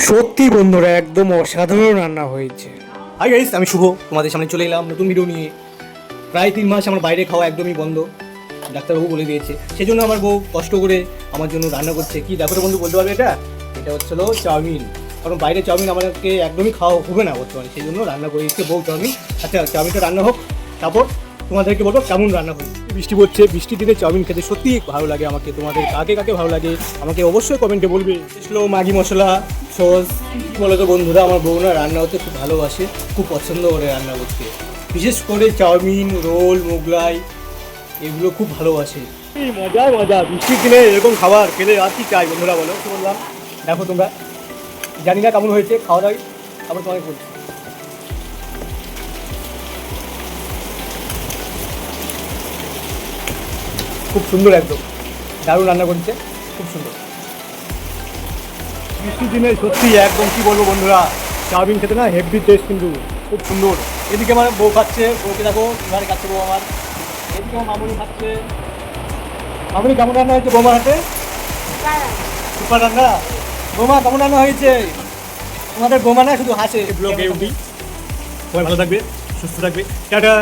সত্যি বন্ধুরা একদম অসাধারণ রান্না হয়েছে। হাই গাইস, আমি শুভ তোমাদের সামনে চলে এলাম নতুন ভিডিও নিয়ে। প্রায় 3 মাস আমার বাইরে খাওয়া একদমই বন্ধ, ডাক্তারবাবু বলে দিয়েছে। সেই জন্য আমার বউ কষ্ট করে আমার জন্য রান্না করছে। কি দেখো তো বন্ধু, বলতে পারবে এটা হচ্ছিল চাউমিন। কারণ বাইরে চাউমিন আমাদেরকে একদমই খাওয়া হবে না বর্তমানে, সেই জন্য রান্না করে দিচ্ছে বউ চাউমিন। আচ্ছা, চাউমিনটা রান্না হোক, তারপর তোমাদেরকে বলবো কেমন রান্না হয়েছে। বৃষ্টি পড়ছে, বৃষ্টির দিনে চাউমিন খেতে সত্যিই ভালো লাগে আমাকে। তোমাদের কাকে কাকে ভালো লাগে আমাকে অবশ্যই কমেন্টে বলবে। এসলো ম্যাগি মশলা, সস। কী বলো তো বন্ধুরা, আমার বউ না রান্না করতে খুব ভালোবাসে, খুব পছন্দ করে রান্না করতে। বিশেষ করে চাউমিন, রোল, মোগলাই এগুলো খুব ভালোবাসে। মজা মজা, বৃষ্টির দিনে এরকম খাবার খেলে আর কি চাই বন্ধুরা, বলো কি বললাম। দেখো তোমরা, জানি না কেমন হয়েছে, খাওয়া দাওয়া তারপর তোমাকে বলছি। খুব সুন্দর, একদম দারুণ রান্না করছে, খুব সুন্দর। বৃষ্টির দিনে সত্যি একদম কি বলবো বন্ধুরা, চাউমিন খেতে না হেভি টেস্ট, কিন্তু খুব সুন্দর। এদিকে আমার বউ খাচ্ছে, বউকে দেখো কীভাবে খাচ্ছে বউ আমার। এদিকে আমার মামুনি খাচ্ছে। মামুনি কেমন রান্না হয়েছে বৌমার হাতে? সুপার রান্না। বৌমা কেমন রান্না হয়েছে? তোমাদের বৌমা না শুধু হাসে। ব্লগে উঠি। সবাই ভালো থাকবে, সুস্থ থাকবে, টাটা।